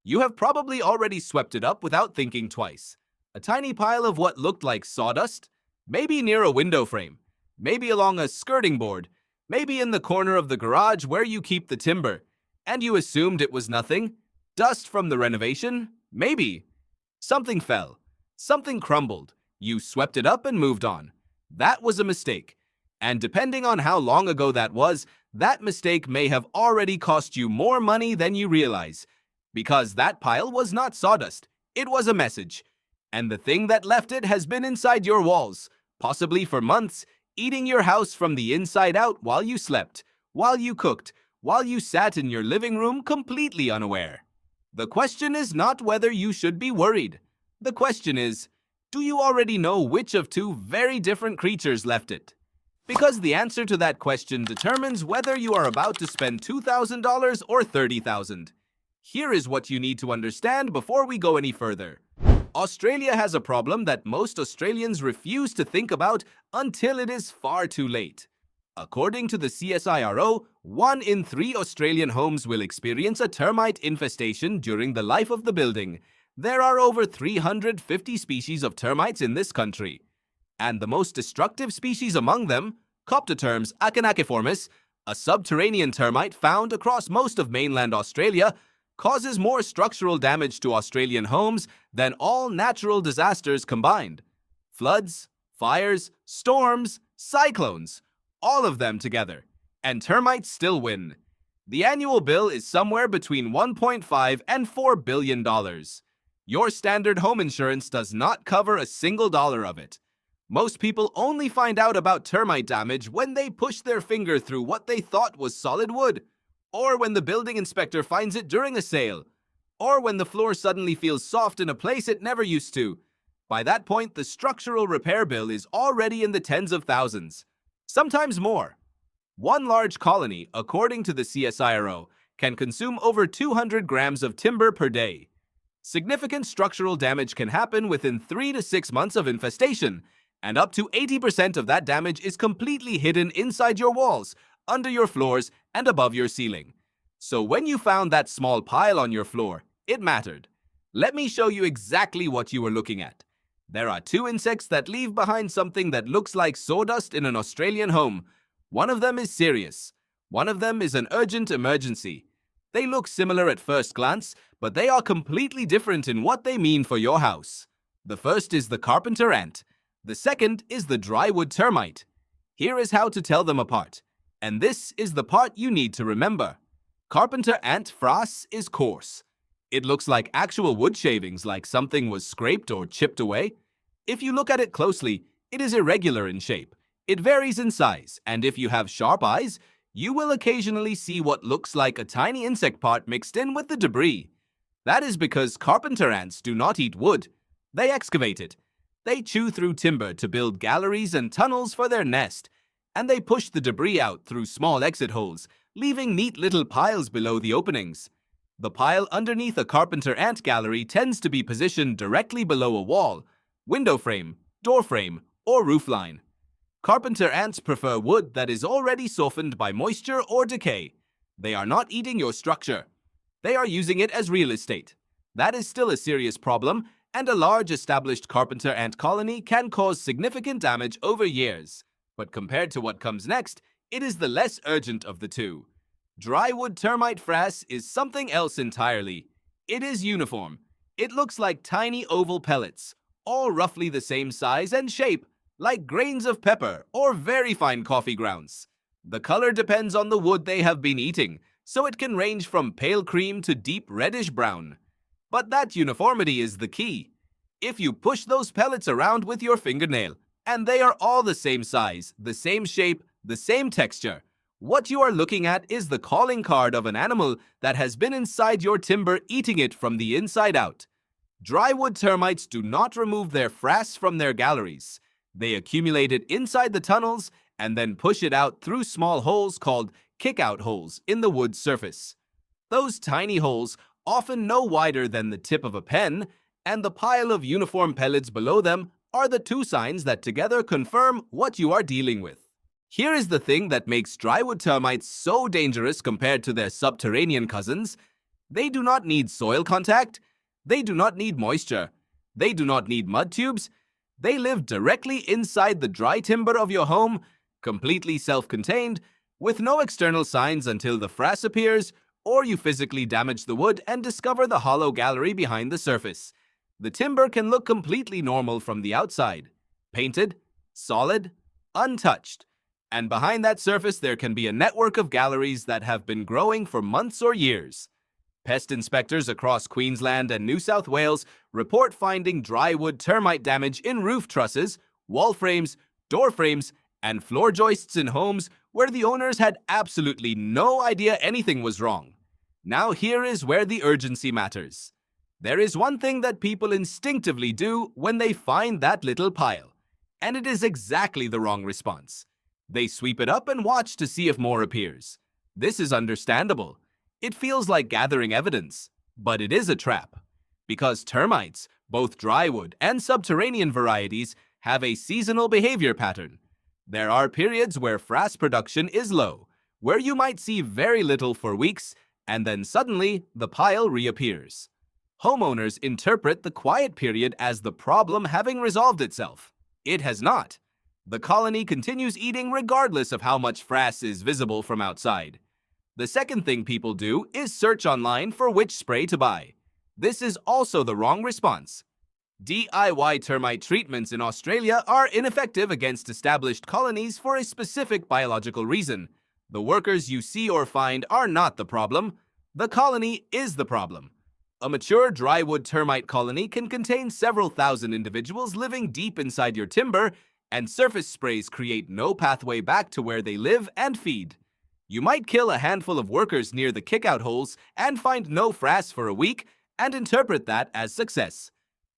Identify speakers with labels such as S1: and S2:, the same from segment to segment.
S1: You have probably already swept it up without thinking twice. A tiny pile of what looked like sawdust, maybe near a window frame, maybe along a skirting board, maybe in the corner of the garage where you keep the timber, and you assumed it was nothing? Dust from the renovation? Maybe. Something fell. Something crumbled. You swept it up and moved on. That was a mistake. And depending on how long ago that was, that mistake may have already cost you more money than you realize. Because that pile was not sawdust. It was a message. And the thing that left it has been inside your walls, possibly for months, eating your house from the inside out while you slept, while you cooked, while you sat in your living room completely unaware. The question is not whether you should be worried. The question is, do you already know which of two very different creatures left it? Because the answer to that question determines whether you are about to spend $2,000 or $30,000. Here is what you need to understand before we go any further. Australia has a problem that most Australians refuse to think about until it is far too late. According to the CSIRO, 1 in 3 Australian homes will experience a termite infestation during the life of the building. There are over 350 species of termites in this country. And the most destructive species among them, Coptoterms acanaciformis, a subterranean termite found across most of mainland Australia, causes more structural damage to Australian homes than all natural disasters combined. Floods, fires, storms, cyclones, all of them together. And termites still win. The annual bill is somewhere between $1.5 and $4 billion. Your standard home insurance does not cover a single dollar of it. Most people only find out about termite damage when they push their finger through what they thought was solid wood, or when the building inspector finds it during a sale, or when the floor suddenly feels soft in a place it never used to. By that point, the structural repair bill is already in the tens of thousands, sometimes more. One large colony, according to the CSIRO, can consume over 200 grams of timber per day. Significant structural damage can happen within 3 to 6 months of infestation, and up to 80% of that damage is completely hidden inside your walls, under your floors, and above your ceiling. So when you found that small pile on your floor, it mattered. Let me show you exactly what you were looking at. There are 2 insects that leave behind something that looks like sawdust in an Australian home. One of them is serious. One of them is an urgent emergency. They look similar at first glance, but they are completely different in what they mean for your house. The first is the Carpenter ant. The second is the Drywood termite. Here is how to tell them apart. And this is the part you need to remember. Carpenter ant Frass is coarse. It looks like actual wood shavings, like something was scraped or chipped away. If you look at it closely, it is irregular in shape. It varies in size, and if you have sharp eyes, you will occasionally see what looks like a tiny insect part mixed in with the debris. That is because carpenter ants do not eat wood. They excavate it. They chew through timber to build galleries and tunnels for their nest, and they push the debris out through small exit holes, leaving neat little piles below the openings. The pile underneath a carpenter ant gallery tends to be positioned directly below a wall, window frame, door frame, or roofline. Carpenter ants prefer wood that is already softened by moisture or decay. They are not eating your structure. They are using it as real estate. That is still a serious problem, and a large established carpenter ant colony can cause significant damage over years. But compared to what comes next, it is the less urgent of the two. Drywood termite Frass is something else entirely. It is uniform. It looks like tiny oval pellets, all roughly the same size and shape, like grains of pepper or very fine coffee grounds. The color depends on the wood they have been eating, so it can range from pale cream to deep reddish brown. But that uniformity is the key. If you push those pellets around with your fingernail, and they are all the same size, the same shape, the same texture, what you are looking at is the calling card of an animal that has been inside your timber eating it from the inside out. Drywood termites do not remove their frass from their galleries. They accumulate it inside the tunnels and then push it out through small holes called kick-out holes in the wood surface. Those tiny holes, often no wider than the tip of a pen, and the pile of uniform pellets below them are the 2 signs that together confirm what you are dealing with. Here is the thing that makes Drywood termites so dangerous compared to their subterranean cousins. They do not need soil contact. They do not need moisture. They do not need mud tubes. They live directly inside the dry timber of your home, completely self-contained, with no external signs until the frass appears, or you physically damage the wood and discover the hollow gallery behind the surface. The timber can look completely normal from the outside, painted, solid, untouched. And behind that surface there can be a network of galleries that have been growing for months or years. Pest inspectors across Queensland and New South Wales report finding drywood termite damage in roof trusses, wall frames, door frames, and floor joists in homes where the owners had absolutely no idea anything was wrong. Now here is where the urgency matters. There is one thing that people instinctively do when they find that little pile, and it is exactly the wrong response. They sweep it up and watch to see if more appears. This is understandable. It feels like gathering evidence, but it is a trap. Because termites, both drywood and subterranean varieties, have a seasonal behavior pattern. There are periods where frass production is low, where you might see very little for weeks, and then suddenly the pile reappears. Homeowners interpret the quiet period as the problem having resolved itself. It has not. The colony continues eating regardless of how much frass is visible from outside. The second thing people do is search online for which spray to buy. This is also the wrong response. DIY termite treatments in Australia are ineffective against established colonies for a specific biological reason. The workers you see or find are not the problem. The colony is the problem. A mature drywood termite colony can contain several thousand individuals living deep inside your timber, and surface sprays create no pathway back to where they live and feed. You might kill a handful of workers near the kickout holes and find no frass for a week and interpret that as success.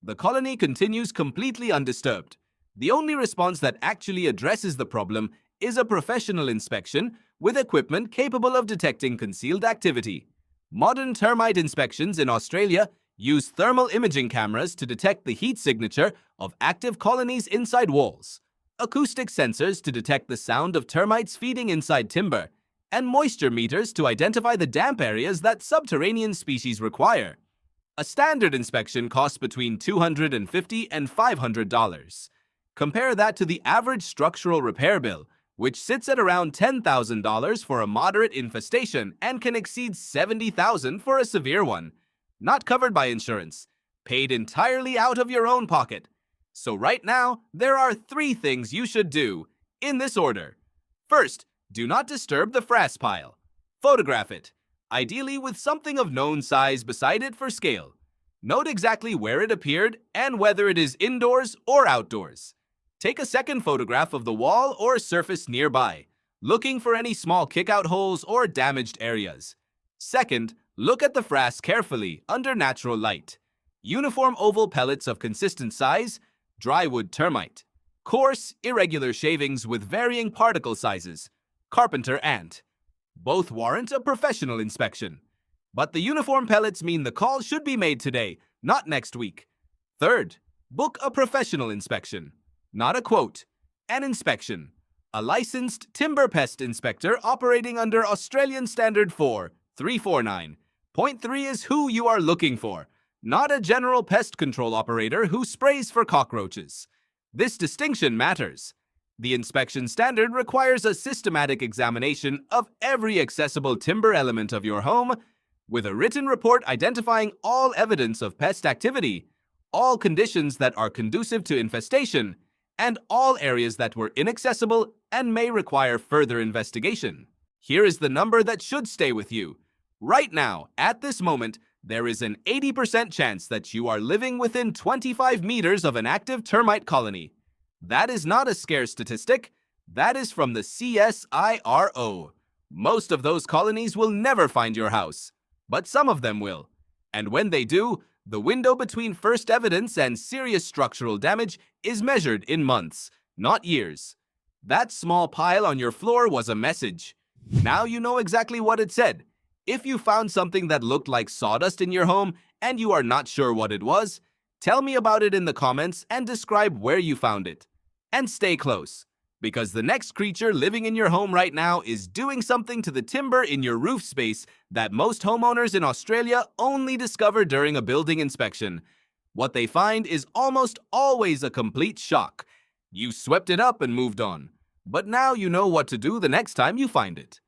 S1: The colony continues completely undisturbed. The only response that actually addresses the problem is a professional inspection with equipment capable of detecting concealed activity. Modern termite inspections in Australia use thermal imaging cameras to detect the heat signature of active colonies inside walls, acoustic sensors to detect the sound of termites feeding inside timber, and moisture meters to identify the damp areas that subterranean species require. A standard inspection costs between $250 and $500. Compare that to the average structural repair bill, which sits at around $10,000 for a moderate infestation and can exceed $70,000 for a severe one. Not covered by insurance, paid entirely out of your own pocket. So right now, there are 3 things you should do, in this order. First, do not disturb the frass pile. Photograph it, ideally with something of known size beside it for scale. Note exactly where it appeared and whether it is indoors or outdoors. Take a second photograph of the wall or surface nearby, looking for any small kickout holes or damaged areas. Second, look at the frass carefully under natural light. Uniform oval pellets of consistent size, drywood termite. Coarse, irregular shavings with varying particle sizes, Carpenter ant. Both warrant a professional inspection. But the uniform pellets mean the call should be made today, not next week. Third, book a professional inspection. Not a quote, an inspection. A licensed timber pest inspector operating under Australian Standard 4349. Point 3 is who you are looking for, not a general pest control operator who sprays for cockroaches. This distinction matters. The inspection standard requires a systematic examination of every accessible timber element of your home, with a written report identifying all evidence of pest activity, all conditions that are conducive to infestation, and all areas that were inaccessible and may require further investigation. Here is the number that should stay with you. Right now, at this moment, there is an 80% chance that you are living within 25 meters of an active termite colony. That is not a scare statistic. That is from the CSIRO. Most of those colonies will never find your house, but some of them will. And when they do, the window between first evidence and serious structural damage is measured in months, not years. That small pile on your floor was a message. Now you know exactly what it said. If you found something that looked like sawdust in your home and you are not sure what it was, tell me about it in the comments and describe where you found it. And stay close. Because the next creature living in your home right now is doing something to the timber in your roof space that most homeowners in Australia only discover during a building inspection. What they find is almost always a complete shock. You swept it up and moved on. But now you know what to do the next time you find it.